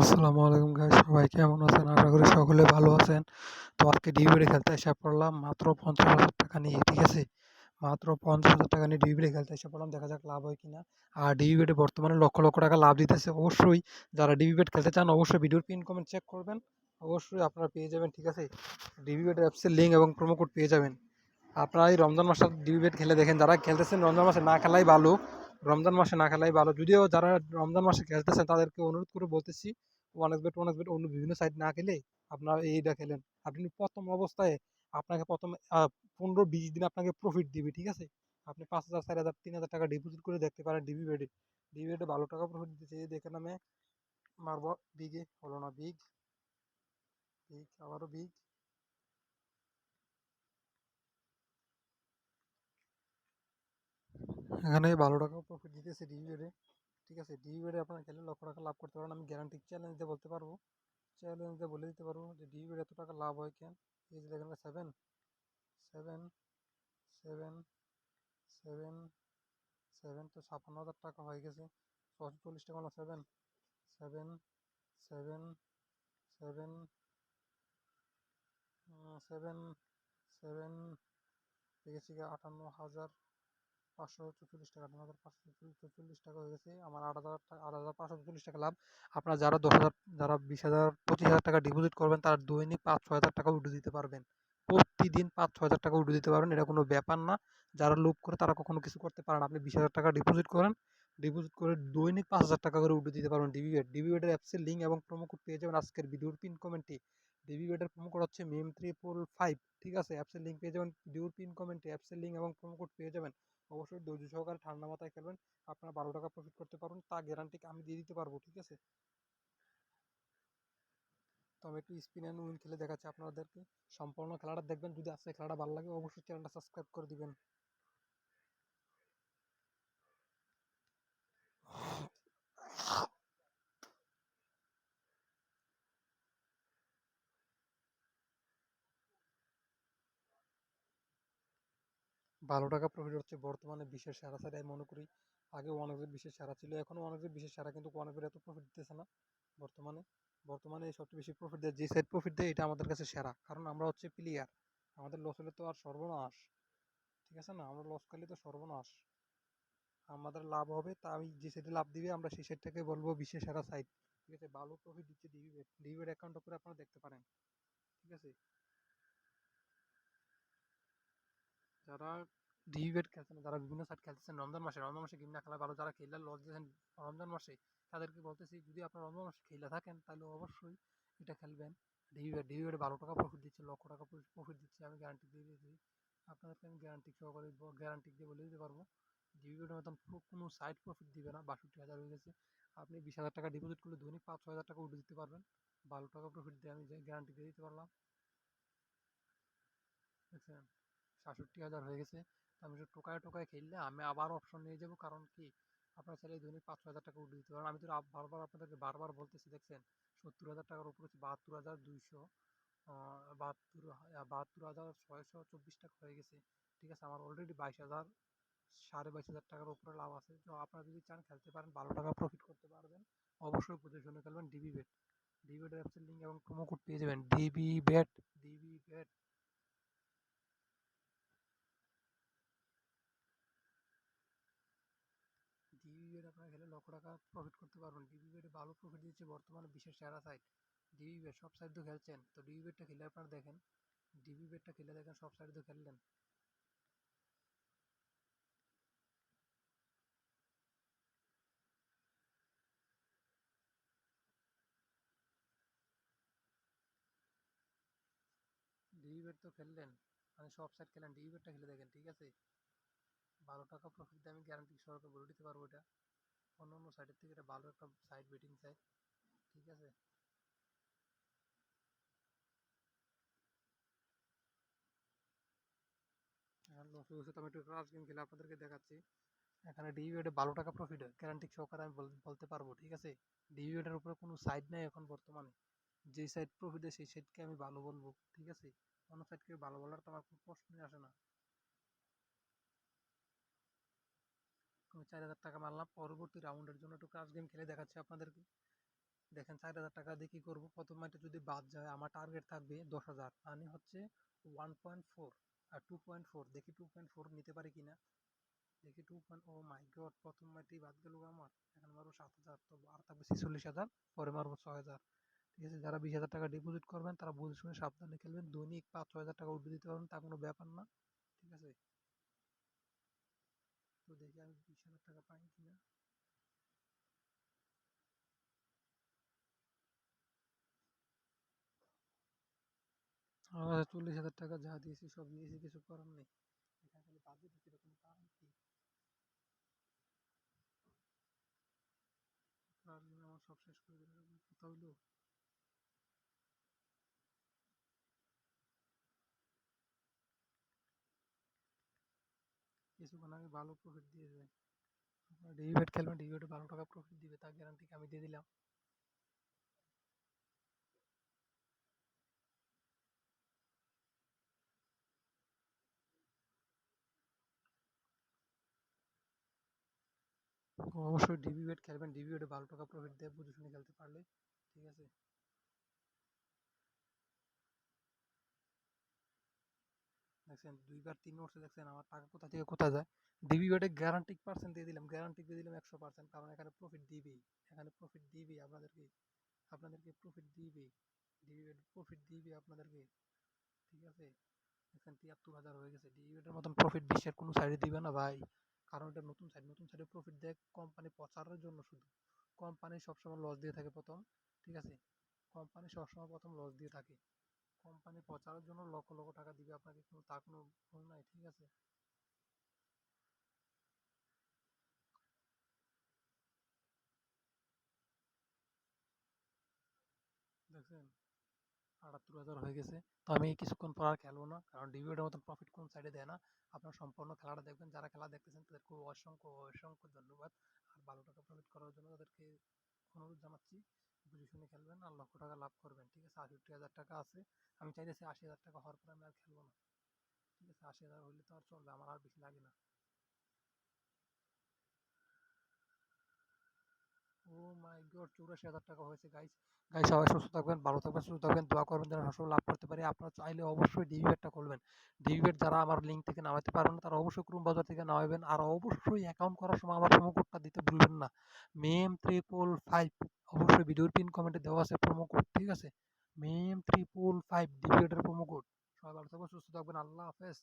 আসসালামু আলাইকুম গাইস, সবাই কেমন আছেন? আশা করি সকলে ভালো আছেন। তো আজকে ডিভিডি খেলতে এসে পড়লাম মাত্র ৫০,০০০ টাকা নিয়ে, ঠিক আছে? মাত্র ৫০,০০০ টাকা নিয়ে ডিভিডি খেলতে এসে পড়লাম, দেখা যাক লাভ হয় কিনা। আর ডিভিডি বর্তমানে লক্ষ লক্ষ টাকা লাভ দিতেছে। অবশ্যই যারা ডিভিডি খেলতে চান অবশ্যই ভিডিওর পিন কমেন্ট চেক করবেন, অবশ্যই আপনারা পেয়ে যাবেন, ঠিক আছে? ডিভিডি অ্যাপসের লিঙ্ক এবং প্রোমো কোড পেয়ে যাবেন। আপনারা এই রমজান মাসে ডিবেট খেলে দেখেন, যারা খেলতেছেন রমজান মাসে না খেলাই ভালো। রমজান মাসে না খেলাই ভালো, যদিও যারা রমজান মাসে খেলতেছেন তাদেরকে অনুরোধ করে বলতেছি ওয়ান এক্স বেট অন্য বিভিন্ন সাইট না খেলে আপনারা এইটা খেলেন। আপনি প্রথম অবস্থায় আপনাকে প্রথম ১৫-২০ দিন আপনাকে প্রফিট দিবে, ঠিক আছে? আপনি ৫,০০০, ৪,০০০, ৩,০০০ টাকা ডিপোজিট করে দেখতে পারেন ডিবিবেটে। ডিবিবেটে ভালো টাকা প্রফিট দিচ্ছে। এই দেখে নামে মারবো, বিগে হলো না, বিগ বিগ আবারও বিগ। এখানে ভালো টাকা প্রফিট দিতেছে ডিবিবেটে, ঠিক আছে? ডিবিবেটে আপনারা খেলে লক্ষ টাকা লাভ করতে পারেন। আমি গ্যারান্টি চ্যালেঞ্জ দিয়ে বলতে পারবো, চ্যালেঞ্জ দিয়ে বলে দিতে পারবো যে ডিবিবেটে এত টাকা লাভ হয় কেন। এই যে দেখেন, seven seven seven seven seven তো ৫৬,০০০ টাকা হয়ে গেছে। ৬৪০ টাকা হলো। Seven seven seven seven seven seven পেয়েছি ৫৮,৫৪৪ টাকা, ৫৪৪ টাকা হয়ে গেছে। আমার ৮,৫৪৪ টাকা লাভ। আপনারা যারা ১০,০০০, যারা ২০,০০০, ২৫,০০০ টাকা ডিপোজিট করবেন তারা দৈনিক ৫-৬ হাজার টাকা উঠে দিতে পারবেন। প্রতিদিন ৫-৬ হাজার টাকা উঠে দিতে পারবেন, এটা কোনো ব্যাপার না। যারা লোভ করে তারা কখনো কিছু করতে পারে না। আপনি ২০,০০০ টাকা ডিপোজিট করেন, ডিপোজিট করে দৈনিক ৫,০০০ টাকা করে উঠে দিতে পারবেন। ডিবিবেটের অ্যাপসের লিঙ্ক এবং প্রোমো কোড পেয়ে যাবেন আজকের ভিডিওর পিন কমেন্টে। ডিবিবেটের প্রোমো কোড হচ্ছে MEM355, ঠিক আছে? অ্যাপসের লিঙ্ক পেয়ে যাবেন ভিডিওর পিন কমেন্টে, অ্যাপসের লিঙ্ক এবং প্রোমো কোড পেয়ে যাবেন। অবশ্যই ধৈর্য সহকারে ঠান্ডা মাথায় খেলবেন, আপনারা ১২ টাকা প্রফিট করতে পারবেন, তা গ্যারান্টি আমি দিয়ে দিতে পারবো, ঠিক আছে? তো আমি একটু স্পিন অ্যান্ড উইন খেলে দেখাচ্ছি আপনাদেরকে। সম্পূর্ণ খেলাটা দেখবেন, যদি আজকে খেলাটা ভালো লাগে অবশ্যই চ্যানেলটা সাবস্ক্রাইব করে দিবেন। ভালো টাকা প্রফিট হচ্ছে বর্তমানে বিশ্বের সেরা সাইট আমি মনে করি। আগে ওয়ানএক্সের বিশ্বের সেরা ছিল, এখনও ওয়ানএক্সের বিশ্বের সেরা, কিন্তু ওয়ানএক্সের এত প্রফিট দিতেছে না বর্তমানে। বর্তমানে এই সবচেয়ে বেশি প্রফিট দেয়, যে সাইট প্রফিট দেয় এটা আমাদের কাছে সেরা, কারণ আমরা হচ্ছে প্লেয়ার। আমাদের লস হলে তো আর সর্বনাশ, ঠিক আছে না? আমরা লস করলে তো সর্বনাশ। আমাদের লাভ হবে, তা আমি যে সাইটে লাভ দিবে আমরা সেই সাইটটাকে বলবো বিশ্বের সেরা সাইট, ঠিক আছে? ভালো প্রফিট দিচ্ছে ডিবিবেট। ডিবিবেট অ্যাকাউন্ট করে আপনারা দেখতে পারেন, ঠিক আছে? যারা ডিবেট খেলছেন, যারা বিভিন্ন সাইট খেলতেছেন রমজান মাসে গেম না খেলা ভালো। যারা খেললে লস দিয়েছেন রমজান মাসে, তাদেরকে বলতেছি যদি আপনারা রমজান মাসে খেলে থাকেন তাহলে অবশ্যই এটা খেলবেন। ডিবিবেটে ভালো টাকা প্রফিট দিচ্ছে, লক্ষ টাকা প্রফিট দিচ্ছে, আমি গ্যারান্টি দিয়ে দিয়েছি আপনাদেরকে। আমি গ্যারান্টি সহকারে গ্যারান্টি দিয়ে বলে দিতে পারবো ডিবিবেটের মতন কোনো সাইট প্রফিট দিবে না। ৬২,০০০ হয়ে গেছে। আপনি ২০,০০০ টাকা ডিপোজিট করলে দৈনিক ৫-৬ হাজার টাকা উঠে দিতে পারবেন। ভালো টাকা প্রফিট দিয়ে আমি গ্যারান্টি দিয়ে দিতে পারলাম, দেখছেন? ৬৭,০০০ হয়ে গেছে। তো আমি একটু টোকায় টোকায় খেললে আমি আবার অপশন নিয়ে যাবো, কারণ কি আপনারা চাইলে দৈনিক ৫-৬ হাজার টাকা উঠে দিতে পারেন। আমি তো বারবার আপনাদেরকে বারবার বলতেছি, দেখছেন? ৭০,০০০ টাকার উপরে ৭২,২০০, ৭২,৬24 টাকা হয়ে গেছে, ঠিক আছে? আমার অলরেডি ২২,০০০, ২২,৫০০ টাকার উপরে লাভ আছে। তো আপনারা যদি চান খেলতে পারেন, ভালো টাকা প্রফিট করতে পারবেন। অবশ্যই বুঝে শুনে খেলবেন। ডিবিবেট অ্যাপসের লিঙ্ক এবং প্রোমো কোড পেয়ে যাবেন। ডিবিবেট ডিবিবেট আপনারা খেলে লক্ষ টাকা প্রফিট করতে পারবেন। ডিবিবেটে ভালো প্রফিট দিচ্ছে বর্তমানে বিশ্বের সেরা সাইট ডিবিবেট। সব সাইট তো খেলছেন, তো ডিবিবেটটা খেলে আপনারা দেখেন, ডিবিবেটটা খেলে দেখেন, সব সাইট তো খেললেন। ডিবিবেট তো খেললেন, মানে সব সাইট খেলেন, ডিবিবেটটা খেলে দেখেন, ঠিক আছে? ভালো টাকা প্রফিট দিয়ে আমি গ্যারান্টি সহকারে বলে দিতে পারবো এটা। অন্য অন্য সাইটের থেকে এটা ভালো একটা সাইট, বেটিং সাইট, ঠিক আছে? এখন লস হয়েছে, তো আমি একটু ক্রাশ গেম খেলে আপনাদেরকে দেখাচ্ছি। এখানে ডিবিবেটে ভালো টাকা প্রফিট হয়, গ্যারান্টি সহকারে আমি বলতে পারবো, ঠিক আছে? ডিবিবেটের উপরে কোনো সাইট নেই এখন বর্তমানে। যে সাইট প্রফিট দেয় সেই সাইটকে আমি ভালো বলবো, ঠিক আছে? অন্য সাইটকে ভালো বলার তো আমার কোনো প্রশ্নই আসে না। আমি ৪,০০০ টাকা মারলাম, পরবর্তী রাউন্ডের জন্য একটু ক্রাশ গেম খেলে দেখাচ্ছি আপনাদেরকে। দেখেন 4,000 টাকা দিয়ে কি করবো, প্রথম মাইটে যদি বাদ যায় আমার টার্গেট থাকবে 10,000, মানে হচ্ছে 1.4 আর 2.4, দেখি 2.4 নিতে পারি কিনা। দেখি 2. ও মাই গড, প্রথম মাইটেই বাদ গেল আমার। এখন মারবো 7,000, তো আর থাকবে 46,000, পরে মারবো 6,000। ঠিক আছে, যারা 20,000 টাকা ডিপোজিট করবেন তারা বুঝে শুনে সাবধানে খেলবেন, দৈনিক 5-6 হাজার টাকা উঠে দিতে পারবেন, তা কোনো ব্যাপার না। ঠিক আছে, তো দেখি আমি 20,000 টাকা পাই কিনা। আমার কাছে 40,000 টাকা যা দিয়েছি সব দিয়েছি, কিছু করার নেই। এখানে খালি বাজে দিতে এরকম কারণ কি? তার জন্য আমার সব শেষ করে দিল, এরকম কথা হইলো। কিছুক্ষণ আগে ভালো প্রফিট দিয়ে যায়। আপনারা ডেরিভেট খেলবেন, ডেরিভেটে ভালো টাকা প্রফিট দিবে, তার গ্যারান্টি আমি দিয়ে দিলাম। অবশ্যই ডিভিবেট খেলবেন, ডিভিবেটে ভালো টাকা প্রফিট দেয় বুঝে শুনে খেলতে পারলে। ঠিক আছে, দেখছেন 2 বার 3 উঠছে, দেখছেন আমার টাকা কোথা থেকে কোথা যায়। ডিভিবেটে গ্যারান্টি পার্সেন্ট দিয়ে দিলাম, গ্যারান্টি দিয়ে দিলাম 100%, কারণ এখানে প্রফিট দিবেই। এখানে প্রফিট দিবেই আপনাদেরকে, আপনাদেরকে প্রফিট দিবেই। ডিভিবেট প্রফিট দিবে আপনাদেরকে। ঠিক আছে, দেখছেন 73,000 হয়ে গেছে। ডিভিডেন্ডের মতন প্রফিট বিশ্বের কোনো সাইডে দিবে না ভাই, কারণ এটা নতুন সাইড, নতুন সাইডে প্রফিট দেয় কোম্পানি প্রচারের জন্য শুধু। কোম্পানি সবসময় লস দিয়ে থাকে প্রথম। ঠিক আছে, কোম্পানি সবসময় প্রথম লস দিয়ে থাকে। কোম্পানি প্রচারের জন্য লক্ষ লক্ষ টাকা দিবে আপনাকে, কিন্তু তা কোনো ভুল নাই। ঠিক আছে, দেখছেন 78,000 হয়ে গেছে। তো আমি কিছুক্ষণ পর আর খেলবো না, কারণ ডিভিডেন্ডের মতন প্রফিট কোন সাইডে দেয় না। আপনারা সম্পূর্ণ খেলাটা দেখবেন, যারা খেলা দেখতেছেন তাদেরকে অসংখ্য অসংখ্য ধন্যবাদ। আর ভালো টাকা প্রফিট করার জন্য তাদেরকে অনুরোধ জানাচ্ছি, বুঝে শুনে খেলবেন আর লক্ষ টাকা লাভ করবেন। ঠিক আছে, 68,000 টাকা আছে, আমি চাইতেছি 80,000 টাকা হওয়ার পরে আমি আর খেলবো না। ঠিক আছে, 80,000 হইলে তো আর চলবে, আমার আর বেশি লাগে না। ও মাই গড, 84,000 টাকা হয়েছে গাইস। গাইস সবাই সুস্থ থাকবেন, ভালো থাকবেন, সুস্থ থাকবেন, দোয়া করবেন যেন সফল লাভ করতে পারি। আপনারা চাইলে অবশ্যই ডিভিডেন্টটা খুলবেন। ডিভিডেন্ট যারা আমার লিঙ্ক থেকে নামাতে পারবেন না তারা অবশ্যই ক্রোম বাজার থেকে নামাবেন, আর অবশ্যই অ্যাকাউন্ট করার সময় আমার প্রোমো কোডটা দিতে ভুলবেন না, মেম 555। অবশ্যই ভিডিওর পিন কমেন্টে দেওয়া আছে প্রোমো কোড। ঠিক আছে, মেম 555 ডিভিডেন্টের প্রোমো কোড। সবাই ভালো থাকবেন, সুস্থ থাকবেন, আল্লাহ হাফেজ।